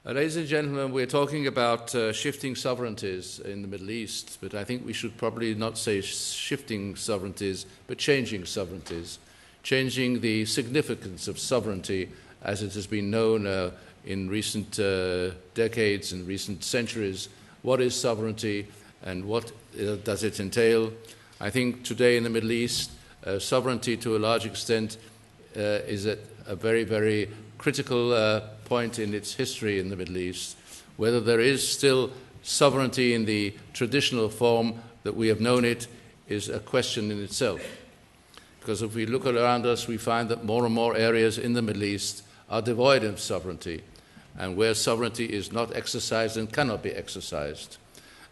Ladies and gentlemen, we're talking about shifting sovereignties in the Middle East, but I think we should probably not say shifting sovereignties, but changing sovereignties, changing the significance of sovereignty as it has been known in recent decades and recent centuries. What is sovereignty and what does it entail? I think today in the Middle East, sovereignty to a large extent is at a very, very critical point in its history in the Middle East. Whether there is still sovereignty in the traditional form that we have known it is a question in itself. Because if we look around us, we find that more and more areas in the Middle East are devoid of sovereignty, and where sovereignty is not exercised and cannot be exercised.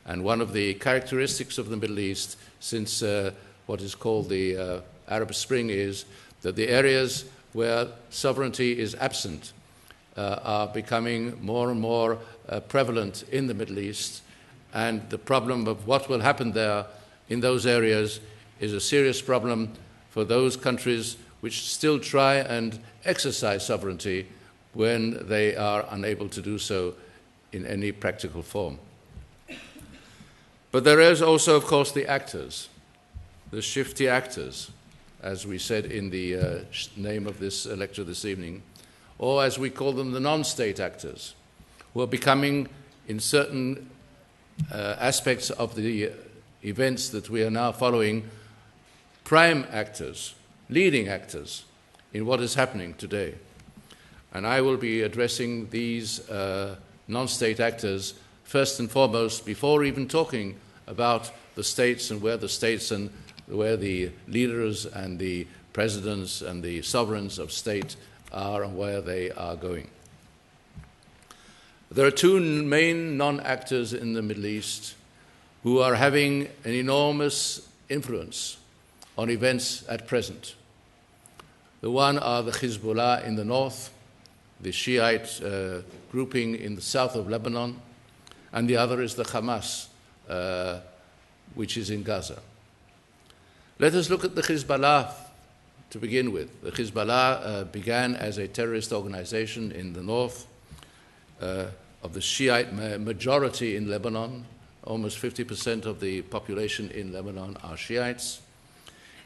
And one of the characteristics of the Middle East since what is called the Arab Spring is that the areas where sovereignty is absent are becoming more and more prevalent in the Middle East, and the problem of what will happen there in those areas is a serious problem for those countries which still try and exercise sovereignty when they are unable to do so in any practical form. But there is also, of course, the actors, the shifty actors, as we said in the name of this lecture this evening, or as we call them, the non-state actors, who are becoming, in certain aspects of the events that we are now following, prime actors, leading actors in what is happening today. And I will be addressing these non-state actors first and foremost before even talking about the states and where the states and where the leaders and the presidents and the sovereigns of state are and where they are going. There are two main non-actors in the Middle East who are having an enormous influence on events at present. The one are the Hezbollah in the north, the Shiite grouping in the south of Lebanon, and the other is the Hamas, which is in Gaza. Let us look at the Hezbollah to begin with. The Hezbollah began as a terrorist organization in the north of the Shiite majority in Lebanon. Almost 50% of the population in Lebanon are Shiites.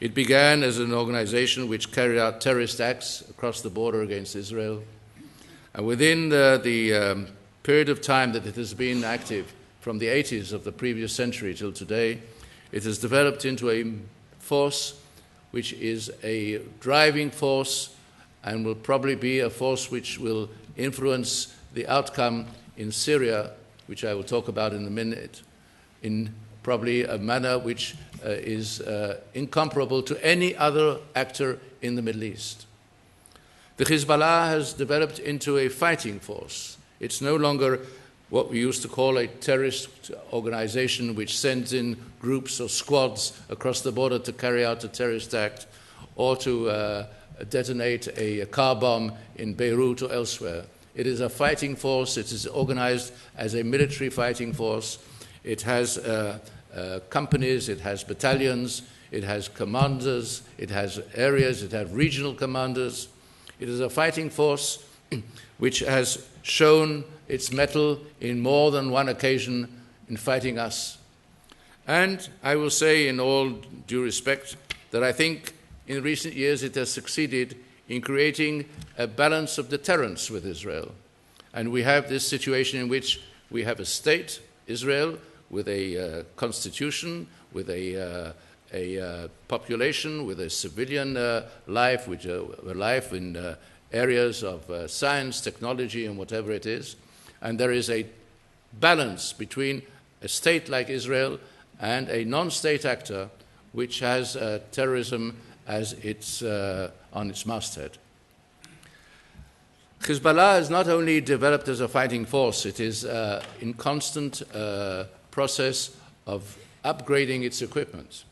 It began as an organization which carried out terrorist acts across the border against Israel. And within the period of time that it has been active, from the 80s of the previous century till today, it has developed into a force which is a driving force and will probably be a force which will influence the outcome in Syria, which I will talk about in a minute, in probably a manner which is incomparable to any other actor in the Middle East. The Hezbollah has developed into a fighting force. It's no longer what we used to call a terrorist organization which sends in groups or squads across the border to carry out a terrorist act or to detonate a car bomb in Beirut or elsewhere. It is a fighting force. It is organized as a military fighting force. It has companies, it has battalions, it has commanders, it has areas, it has regional commanders. It is a fighting force which has shown its mettle in more than one occasion in fighting us. And I will say in all due respect that I think in recent years it has succeeded in creating a balance of deterrence with Israel. And we have this situation in which we have a state, Israel, with a constitution, with a population, with a civilian life, which a life in areas of science, technology, and whatever it is. And there is a balance between a state like Israel and a non-state actor which has terrorism as on its masthead. Hezbollah has not only developed as a fighting force, it is in constant process of upgrading its equipment.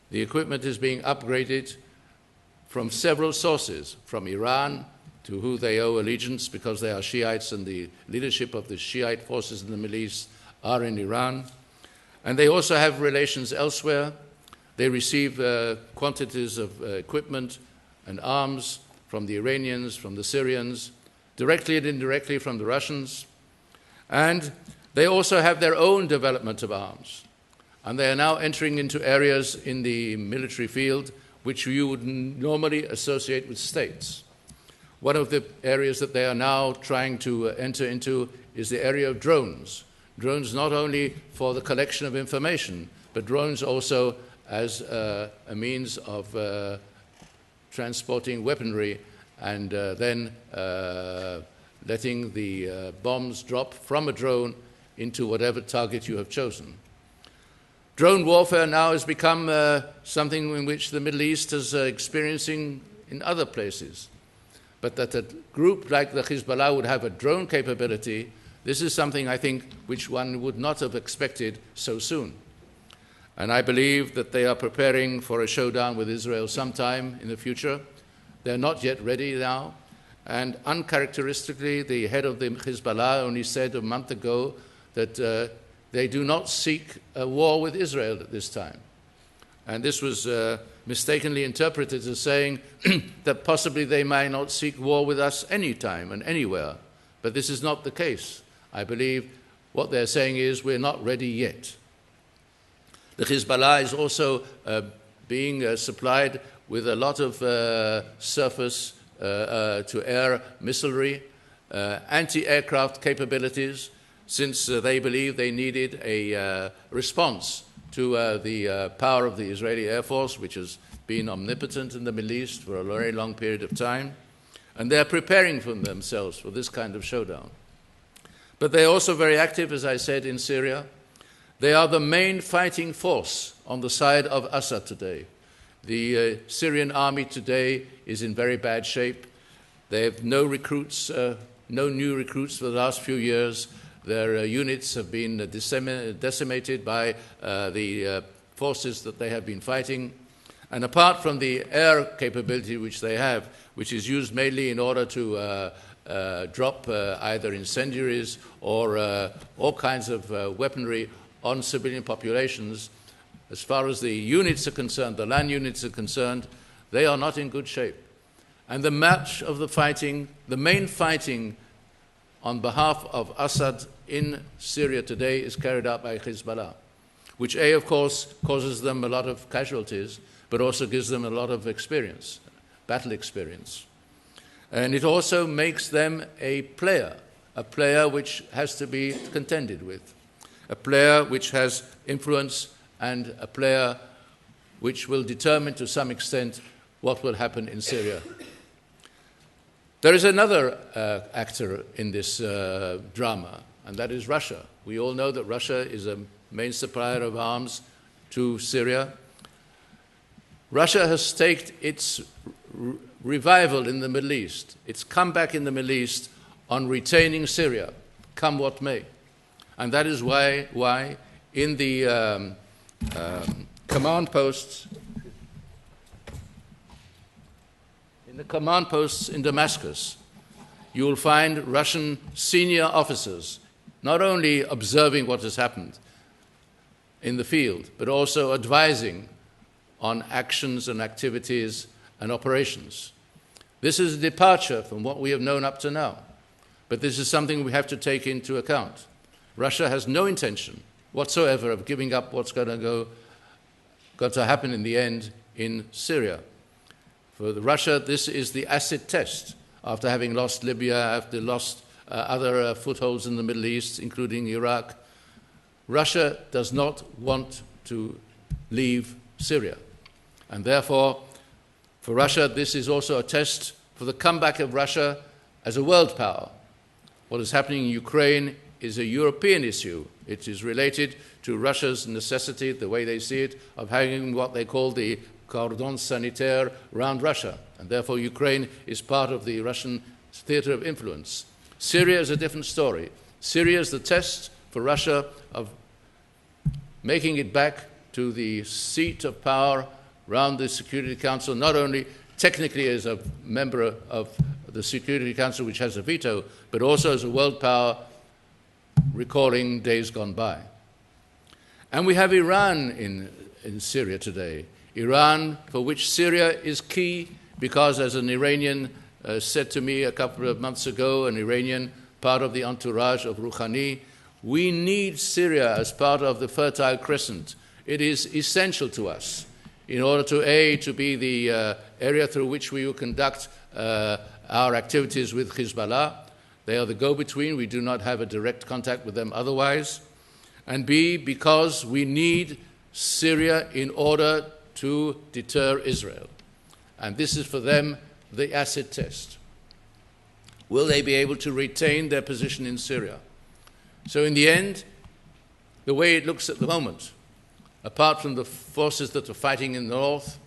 The equipment is being upgraded from several sources, from Iran, to who they owe allegiance because they are Shiites and the leadership of the Shiite forces in the Middle East are in Iran. And they also have relations elsewhere. They receive quantities of equipment and arms from the Iranians, from the Syrians, directly and indirectly from the Russians. And they also have their own development of arms. And they are now entering into areas in the military field which you would normally associate with states. One of the areas that they are now trying to enter into is the area of drones. Drones not only for the collection of information, but drones also as a means of transporting weaponry and then letting the bombs drop from a drone into whatever target you have chosen. Drone warfare now has become something in which the Middle East is experiencing in other places. But that a group like the Hezbollah would have a drone capability, this is something, I think, which one would not have expected so soon. And I believe that they are preparing for a showdown with Israel sometime in the future. They're not yet ready now. And uncharacteristically, the head of the Hezbollah only said a month ago that they do not seek a war with Israel at this time. And this was mistakenly interpreted as saying that possibly they might not seek war with us anytime and anywhere. But this is not the case. I believe what they're saying is we're not ready yet. The Hezbollah is also being supplied with a lot of surface to air missilery, anti-aircraft capabilities, since they believe they needed a response to the power of the Israeli Air Force, which has been omnipotent in the Middle East for a very long period of time. And they're preparing for themselves for this kind of showdown. But they're also very active, as I said, in Syria. They are the main fighting force on the side of Assad today. The Syrian army today is in very bad shape. They have no recruits, no new recruits for the last few years. Their units have been decimated by the forces that they have been fighting. And apart from the air capability which they have, which is used mainly in order to drop either incendiaries or all kinds of weaponry on civilian populations, as far as the units are concerned, the land units are concerned, they are not in good shape. And the match of the fighting, the main fighting on behalf of Assad in Syria today is carried out by Hezbollah, which, of course, causes them a lot of casualties, but also gives them a lot of experience, battle experience. And it also makes them a player which has to be contended with, a player which has influence, and a player which will determine to some extent what will happen in Syria. There is another actor in this drama, and that is Russia. We all know that Russia is a main supplier of arms to Syria. Russia has staked its revival in the Middle East, its comeback in the Middle East, on retaining Syria, come what may. And that is why in the command posts, in Damascus, you will find Russian senior officers not only observing what has happened in the field, but also advising on actions and activities and operations. This is a departure from what we have known up to now, but this is something we have to take into account. Russia has no intention whatsoever of giving up what's going to happen in the end in Syria. For Russia, this is the acid test. After having lost Libya, after lost other footholds in the Middle East, including Iraq, Russia does not want to leave Syria. And therefore, for Russia, this is also a test for the comeback of Russia as a world power. What is happening in Ukraine is a European issue. It is related to Russia's necessity, the way they see it, of having what they call the cordon sanitaire around Russia. And therefore, Ukraine is part of the Russian theater of influence. Syria is a different story. Syria is the test for Russia of making it back to the seat of power around the Security Council, not only technically as a member of the Security Council, which has a veto, but also as a world power, recalling days gone by. And we have Iran in Syria today. Iran, for which Syria is key, because as an Iranian said to me a couple of months ago, an Iranian part of the entourage of Rouhani. We need Syria as part of the Fertile Crescent. It is essential to us in order to be the area through which we will conduct our activities with Hezbollah. They are the go-between. We do not have a direct contact with them otherwise. And B, because we need Syria in order to deter Israel. And this is for them the acid test. Will they be able to retain their position in Syria? So in the end, the way it looks at the moment, apart from the forces that are fighting in the north,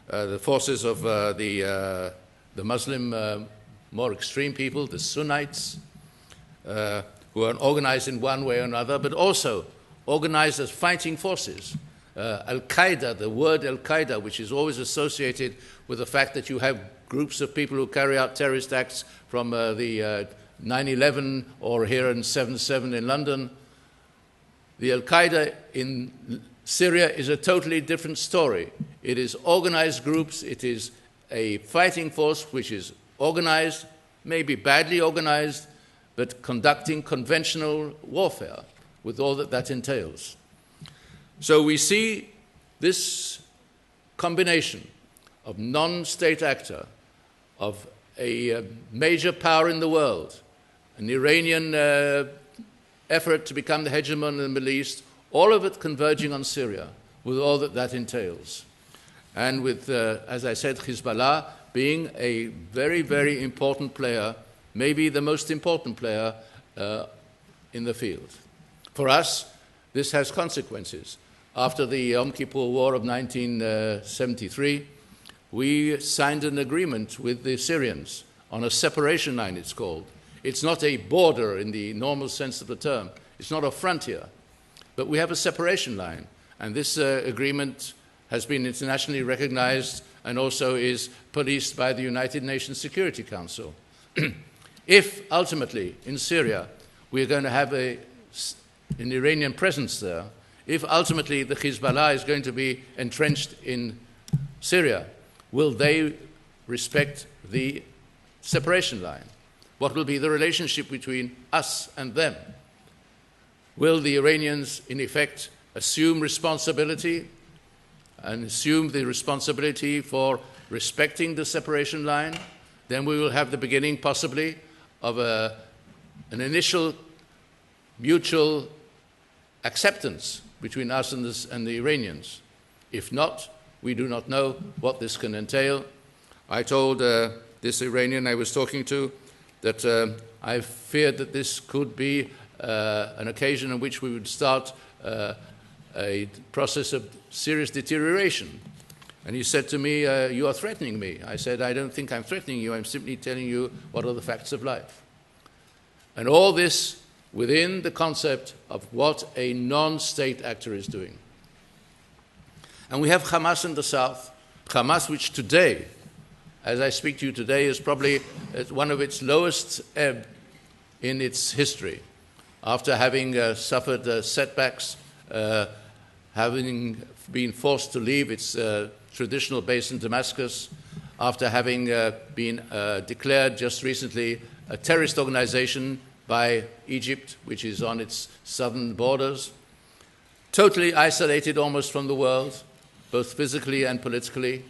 the forces of the Muslim, more extreme people, the Sunnites, who are organized in one way or another, but also organized as fighting forces. Al-Qaeda, the word Al-Qaeda, which is always associated with the fact that you have groups of people who carry out terrorist acts from the 9/11 or here in 7/7 in London. The Al-Qaeda in Syria is a totally different story. It is organized groups. It is a fighting force which is organized, maybe badly organized, but conducting conventional warfare with all that that entails. So we see this combination of non-state actor, of a major power in the world, an Iranian effort to become the hegemon in the Middle East, all of it converging on Syria with all that that entails. And with, as I said, Hezbollah being a very, very important player, maybe the most important player in the field. For us, this has consequences. After the Yom Kippur War of 1973, we signed an agreement with the Syrians on a separation line, it's called. It's not a border in the normal sense of the term. It's not a frontier. But we have a separation line. And this agreement has been internationally recognized and also is policed by the United Nations Security Council. If ultimately in Syria we're going to have an Iranian presence there, if ultimately the Hezbollah is going to be entrenched in Syria, will they respect the separation line? What will be the relationship between us and them? Will the Iranians, in effect, assume responsibility and assume the responsibility for respecting the separation line? Then we will have the beginning, possibly, of an initial mutual acceptance between us and the Iranians. If not, we do not know what this can entail. I told this Iranian I was talking to that I feared that this could be an occasion in which we would start a process of serious deterioration. And he said to me, you are threatening me. I said, I don't think I'm threatening you. I'm simply telling you what are the facts of life. And all this within the concept of what a non-state actor is doing. And we have Hamas in the south, Hamas which today, as I speak to you today, is probably at one of its lowest ebb in its history, after having suffered setbacks, having been forced to leave its traditional base in Damascus, after having been declared just recently a terrorist organization by Egypt, which is on its southern borders, totally isolated almost from the world, both physically and politically.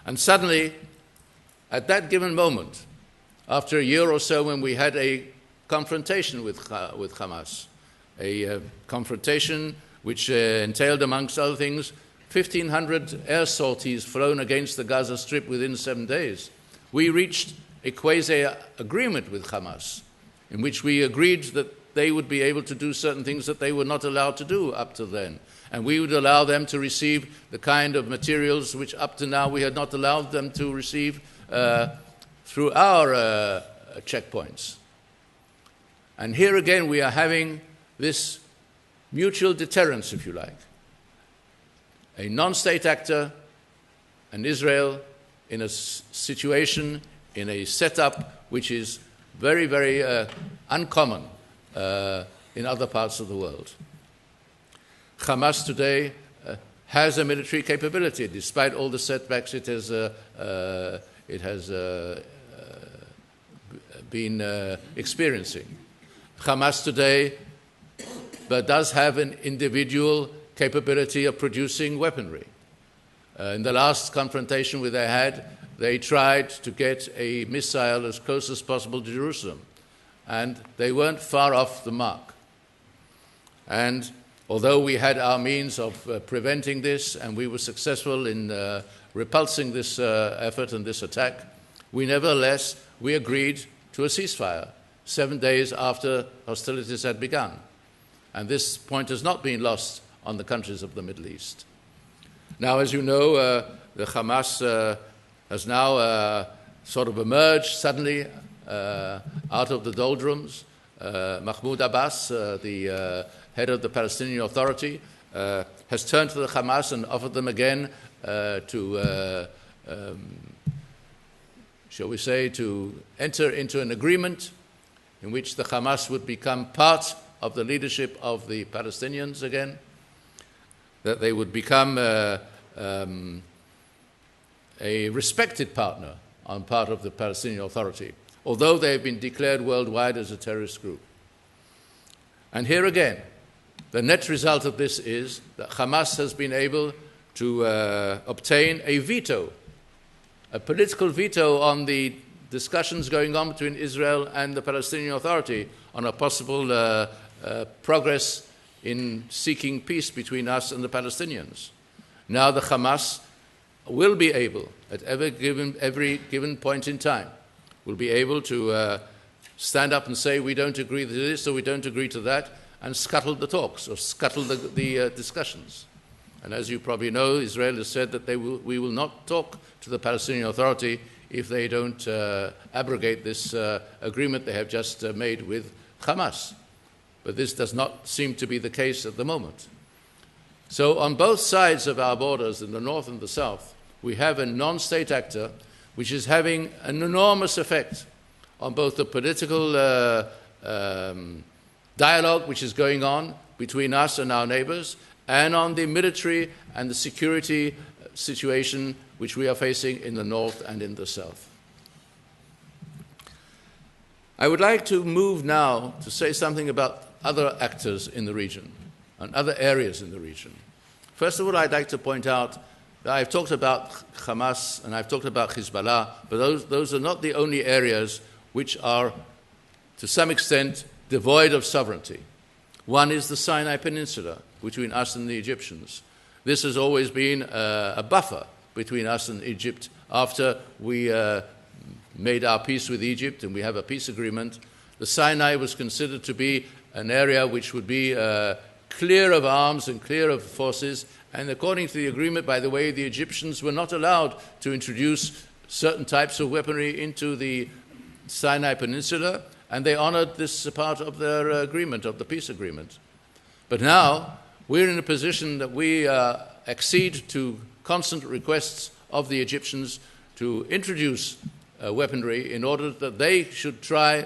And suddenly, at that given moment, after a year or so when we had a confrontation with Hamas, a confrontation which entailed, amongst other things, 1,500 air sorties flown against the Gaza Strip within 7 days, we reached a quasi-agreement with Hamas, in which we agreed that they would be able to do certain things that they were not allowed to do up to then. And we would allow them to receive the kind of materials which up to now we had not allowed them to receive through our checkpoints. And here again we are having this mutual deterrence, if you like. A non-state actor and Israel in a situation, in a setup which is very, very uncommon in other parts of the world. Hamas today has a military capability, despite all the setbacks it has been experiencing. Hamas today, but does have an individual capability of producing weaponry. In the last confrontation they had, they tried to get a missile as close as possible to Jerusalem, and they weren't far off the mark. And although we had our means of preventing this, and we were successful in repulsing this effort and this attack, we agreed to a ceasefire 7 days after hostilities had begun. And this point has not been lost on the countries of the Middle East. Now, as you know, the Hamas has now sort of emerged suddenly out of the doldrums. Mahmoud Abbas, the head of the Palestinian Authority, has turned to the Hamas and offered them again shall we say, to enter into an agreement in which the Hamas would become part of the leadership of the Palestinians again, that they would become a respected partner on part of the Palestinian Authority, although they have been declared worldwide as a terrorist group. And here again, the net result of this is that Hamas has been able to obtain a veto, a political veto on the discussions going on between Israel and the Palestinian Authority on a possible progress in seeking peace between us and the Palestinians. Now the Hamas will be able, at every given point in time, will be able to stand up and say, we don't agree to this or we don't agree to that, and scuttle the talks or scuttle the discussions. And as you probably know, Israel has said that we will not talk to the Palestinian Authority if they don't abrogate this agreement they have just made with Hamas. But this does not seem to be the case at the moment. So on both sides of our borders, in the north and the south, we have a non-state actor which is having an enormous effect on both the political dialogue which is going on between us and our neighbors, and on the military and the security situation which we are facing in the north and in the south. I would like to move now to say something about other actors in the region and other areas in the region. First of all, I'd like to point out that I've talked about Hamas and I've talked about Hezbollah, but those are not the only areas which are, to some extent, devoid of sovereignty. One is the Sinai Peninsula between us and the Egyptians. This has always been a buffer between us and Egypt. After we made our peace with Egypt and we have a peace agreement, the Sinai was considered to be an area which would be clear of arms and clear of forces. And according to the agreement, by the way, the Egyptians were not allowed to introduce certain types of weaponry into the Sinai Peninsula, and they honored this part of their agreement, of the peace agreement. But now we're in a position that we accede to constant requests of the Egyptians to introduce weaponry in order that they should try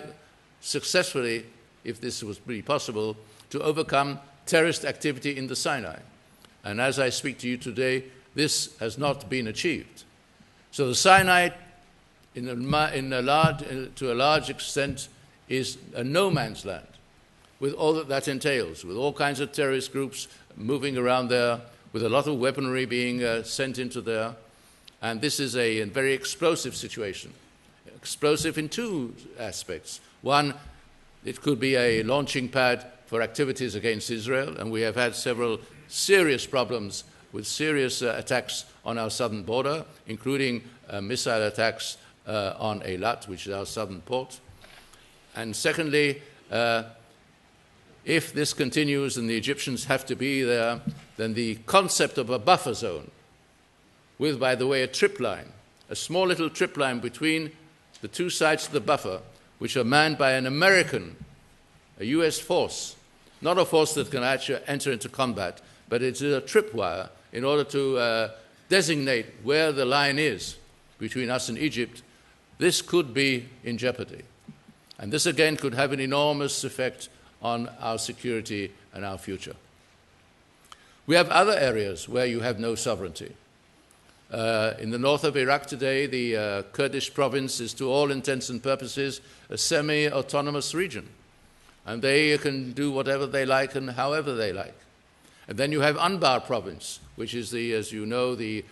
successfully, if this was really possible, to overcome terrorist activity in the Sinai. And as I speak to you today, this has not been achieved. So the Sinai, to a large extent, is a no-man's land, with all that entails, with all kinds of terrorist groups moving around there, with a lot of weaponry being sent into there. And this is a very explosive situation. Explosive in two aspects. One, it could be a launching pad for activities against Israel, and we have had several serious problems with serious attacks on our southern border, including missile attacks on Eilat, which is our southern port. And secondly, if this continues and the Egyptians have to be there, then the concept of a buffer zone with, by the way, a trip line, a small little trip line between the two sides of the buffer, which are manned by an American, a U.S. force, not a force that can actually enter into combat, but it's a tripwire in order to designate where the line is between us and Egypt. This could be in jeopardy. And this, again, could have an enormous effect on our security and our future. We have other areas where you have no sovereignty. In the north of Iraq today, the Kurdish province is, to all intents and purposes, a semi-autonomous region. and they can do whatever they like and however they like. And then you have Anbar province, which is as you know, the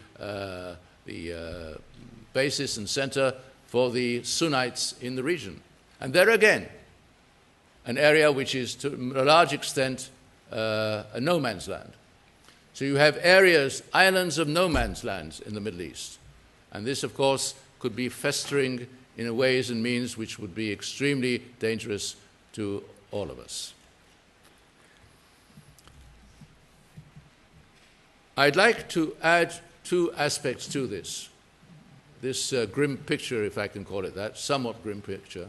basis and center for the Sunnites in the region. And there again, an area which is to a large extent a no man's land. So you have areas, islands of no man's lands in the Middle East. And this, of course, could be festering in ways and means which would be extremely dangerous to all of us. I'd like to add two aspects to this grim picture, if I can call it that, somewhat grim picture.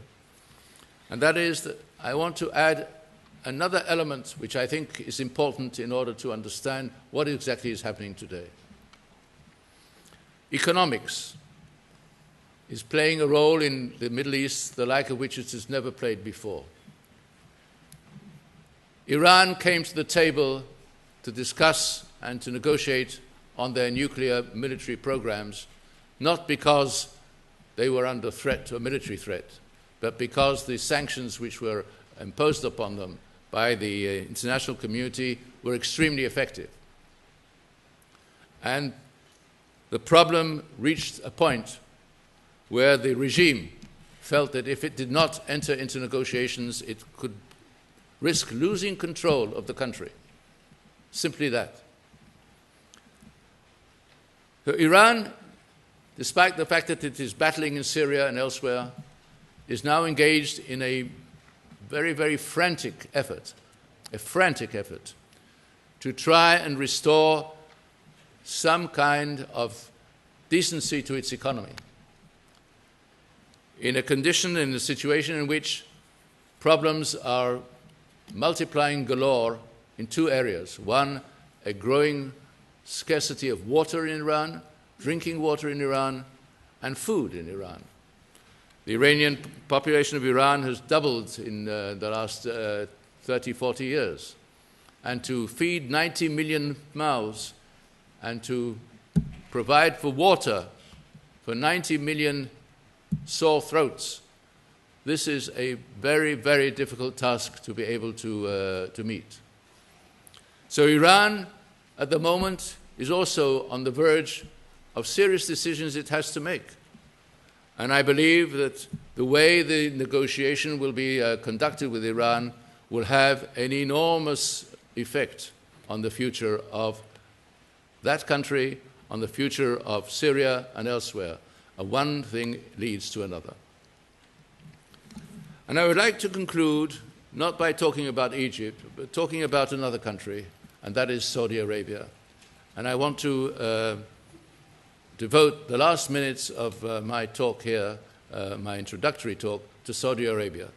And that is that I want to add another element which I think is important in order to understand what exactly is happening today. Economics is playing a role in the Middle East, the like of which it has never played before. Iran came to the table to discuss and to negotiate on their nuclear military programs, not because they were under threat, a military threat, but because the sanctions which were imposed upon them by the international community were extremely effective. And the problem reached a point where the regime felt that if it did not enter into negotiations, it could risk losing control of the country. Simply that. So Iran, despite the fact that it is battling in Syria and elsewhere, is now engaged in a very, very frantic effort to try and restore some kind of decency to its economy in a situation in which problems are multiplying galore in two areas. One, a growing scarcity of water in Iran, drinking water in Iran, and food in Iran. The Iranian population of Iran has doubled in the last 30, 40 years. And to feed 90 million mouths and to provide for water for 90 million sore throats, this is a very, very difficult task to be able to meet. So Iran, at the moment, is also on the verge of serious decisions it has to make. And I believe that the way the negotiation will be conducted with Iran will have an enormous effect on the future of that country, on the future of Syria and elsewhere. One thing leads to another. And I would like to conclude not by talking about Egypt, but talking about another country, and that is Saudi Arabia. And I want to devote the last minutes of my talk here, my introductory talk, to Saudi Arabia.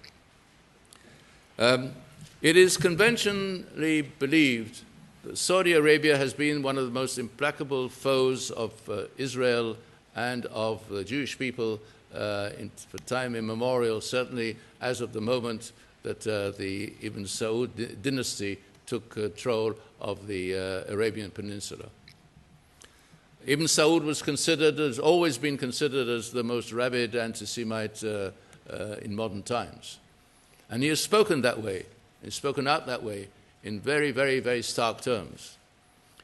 It is conventionally believed that Saudi Arabia has been one of the most implacable foes of Israel and of the Jewish people for time immemorial, certainly as of the moment that the Ibn Saud dynasty took control of the Arabian Peninsula. Ibn Saud has always been considered as the most rabid anti-Semite in modern times. And he has spoken that way, he's spoken out that way in very, very, very stark terms.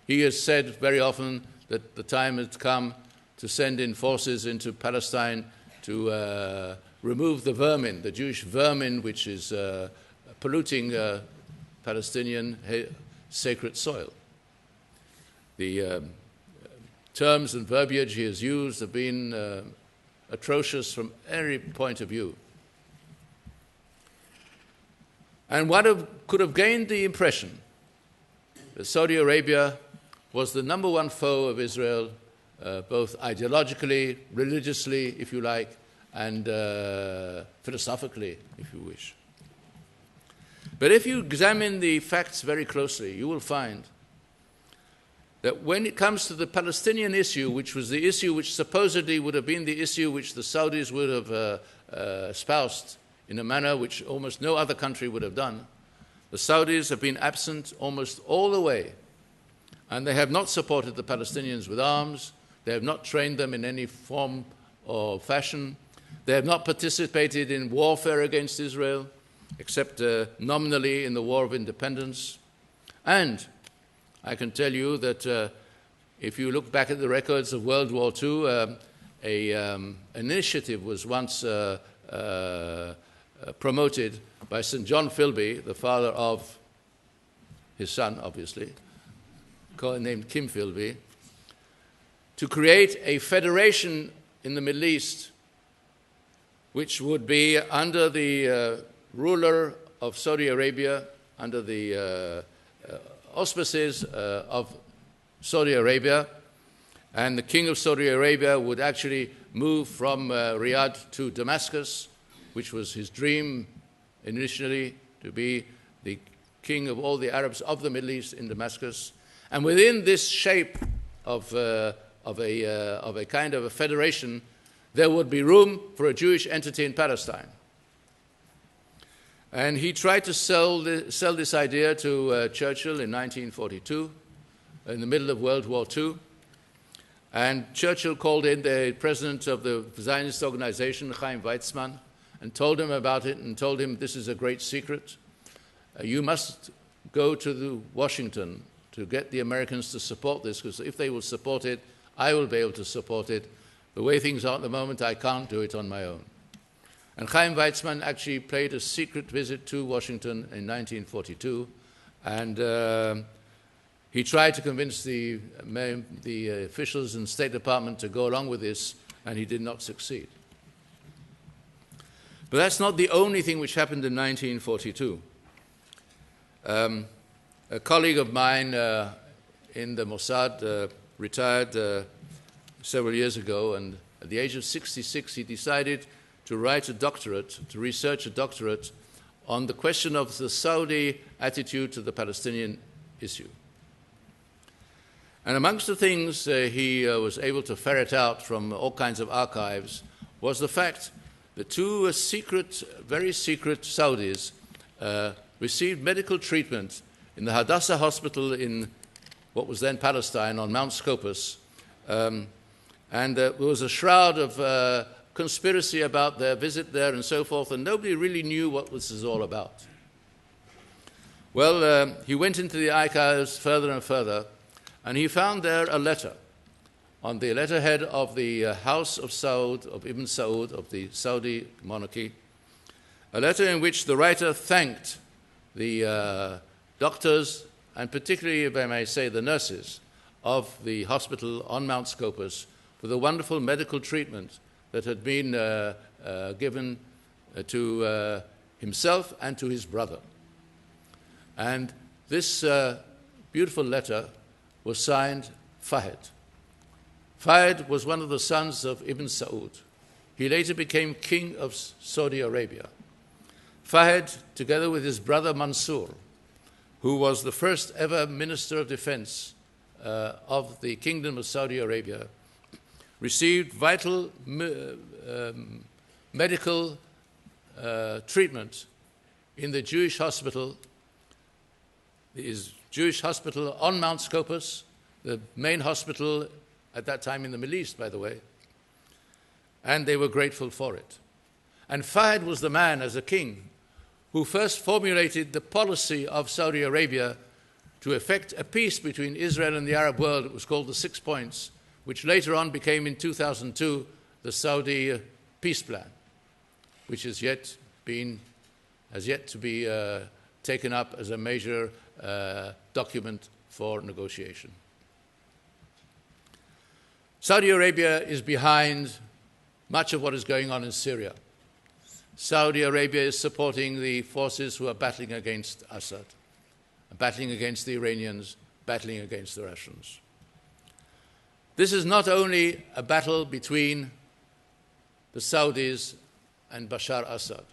He has said very often that the time has come to send in forces into Palestine to remove the vermin, the Jewish vermin, which is polluting Palestinian sacred soil. The terms and verbiage he has used have been atrocious from every point of view. And one could have gained the impression that Saudi Arabia was the number one foe of Israel, both ideologically, religiously, if you like, and philosophically, if you wish. But if you examine the facts very closely, you will find that when it comes to the Palestinian issue, which was the issue which supposedly would have been the issue which the Saudis would have espoused in a manner which almost no other country would have done, the Saudis have been absent almost all the way. And they have not supported the Palestinians with arms. They have not trained them in any form or fashion. They have not participated in warfare against Israel. except nominally in the War of Independence. And I can tell you that if you look back at the records of World War II, an initiative was once promoted by St. John Philby, the father of his son, obviously, named Kim Philby, to create a federation in the Middle East which would be under the ruler of Saudi Arabia, under the auspices of Saudi Arabia, and the king of Saudi Arabia would actually move from Riyadh to Damascus, which was his dream initially, to be the king of all the Arabs of the Middle East in Damascus. And within this shape of a kind of a federation, there would be room for a Jewish entity in Palestine. And he tried to sell this idea to Churchill in 1942, in the middle of World War II. And Churchill called in the president of the Zionist organization, Chaim Weizmann, and told him about it and told him this is a great secret. You must go to Washington to get the Americans to support this, because if they will support it, I will be able to support it. The way things are at the moment, I can't do it on my own. And Chaim Weizmann actually paid a secret visit to Washington in 1942, and he tried to convince the officials in the State Department to go along with this, and he did not succeed. But that's not the only thing which happened in 1942. A colleague of mine in the Mossad retired several years ago, and at the age of 66 he decided to write a doctorate, to research a doctorate on the question of the Saudi attitude to the Palestinian issue. And amongst the things he was able to ferret out from all kinds of archives was the fact that two very secret Saudis received medical treatment in the Hadassah Hospital in what was then Palestine on Mount Scopus, and there was a shroud of conspiracy about their visit there and so forth, and nobody really knew what this was all about. Well, he went into the archives further and further, and he found there a letter on the letterhead of the House of Saud, of Ibn Saud, of the Saudi monarchy, a letter in which the writer thanked the doctors, and particularly, if I may say, the nurses of the hospital on Mount Scopus for the wonderful medical treatment that had been given to himself and to his brother. And this beautiful letter was signed Fahd. Fahd was one of the sons of Ibn Saud. He later became king of Saudi Arabia. Fahd, together with his brother Mansour, who was the first ever Minister of Defense of the Kingdom of Saudi Arabia, received vital medical treatment in the Jewish hospital, on Mount Scopus, the main hospital at that time in the Middle East, by the way, and they were grateful for it. And Fahd was the man, as a king, who first formulated the policy of Saudi Arabia to effect a peace between Israel and the Arab world. It was called the 6 Points, which later on became, in 2002, the Saudi Peace Plan, which has yet to be taken up as a major document for negotiation. Saudi Arabia is behind much of what is going on in Syria. Saudi Arabia is supporting the forces who are battling against Assad, battling against the Iranians, battling against the Russians. This is not only a battle between the Saudis and Bashar Assad.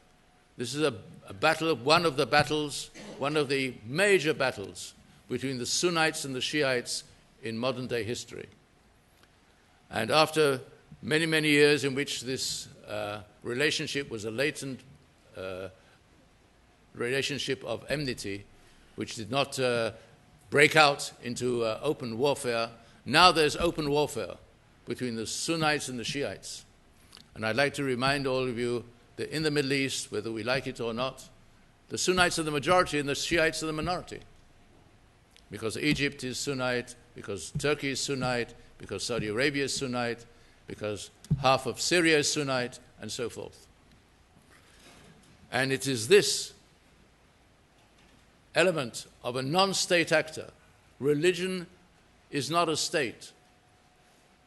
This is a battle, one of the major battles between the Sunnites and the Shiites in modern-day history. And after many, many years in which this relationship was a latent relationship of enmity, which did not break out into open warfare, now there's open warfare between the Sunnites and the Shiites. And I'd like to remind all of you that in the Middle East, whether we like it or not, the Sunnites are the majority and the Shiites are the minority. Because Egypt is Sunnite, because Turkey is Sunnite, because Saudi Arabia is Sunnite, because half of Syria is Sunnite, and so forth. And it is this element of a non-state actor. Religion is not a state.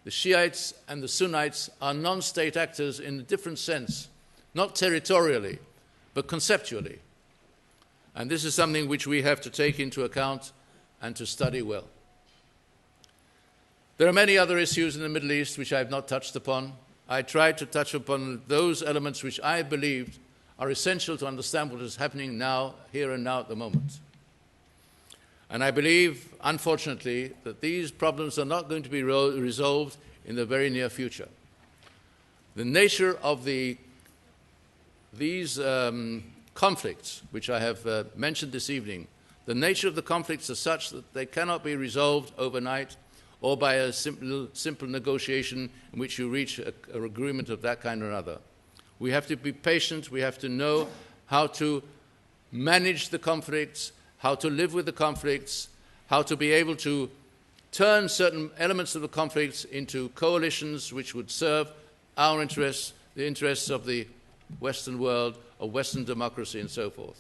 The Shiites and the Sunnites are non-state actors in a different sense, not territorially, but conceptually. And this is something which we have to take into account and to study well. There are many other issues in the Middle East which I have not touched upon. I tried to touch upon those elements which I believed are essential to understand what is happening now, here and now at the moment. And I believe, unfortunately, that these problems are not going to be resolved in the very near future. The nature of these conflicts, which I have mentioned this evening, the nature of the conflicts are such that they cannot be resolved overnight or by a simple negotiation in which you reach an agreement of that kind or another. We have to be patient. We have to know how to manage the conflicts, how to live with the conflicts, how to be able to turn certain elements of the conflicts into coalitions which would serve our interests, the interests of the Western world, of Western democracy, and so forth.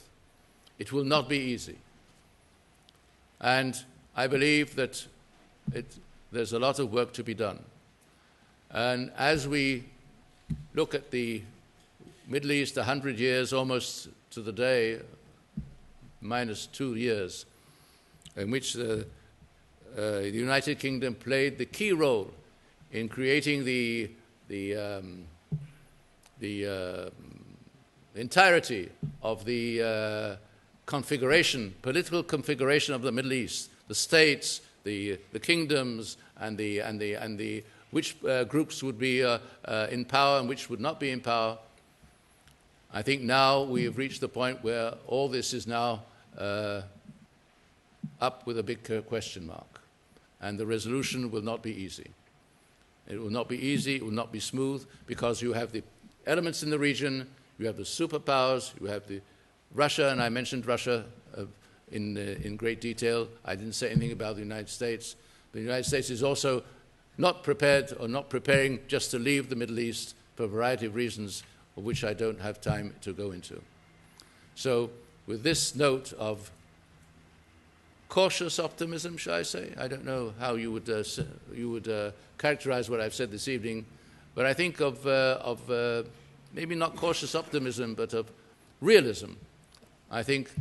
It will not be easy. And I believe that there's a lot of work to be done. And as we look at the Middle East 100 years, almost to the day, minus 2 years, in which the United Kingdom played the key role in creating the entirety of the political configuration of the Middle East, the states, the kingdoms, and which groups would be in power and which would not be in power. I think now we have reached the point where all this is now up with a big question mark, and the resolution will not be easy. It will not be easy, it will not be smooth, because you have the elements in the region, you have the superpowers, you have the Russia, and I mentioned Russia in great detail. I didn't say anything about the United States. The United States is also not prepared or not preparing just to leave the Middle East for a variety of reasons, of which I don't have time to go into. So with this note of cautious optimism, shall I say? I don't know how you would characterize what I've said this evening, but I think of maybe not cautious optimism, but of realism. I think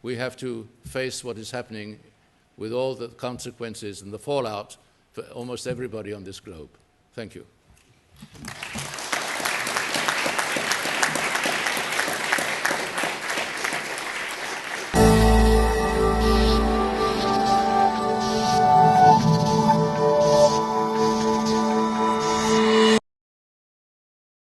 we have to face what is happening with all the consequences and the fallout for almost everybody on this globe. Thank you.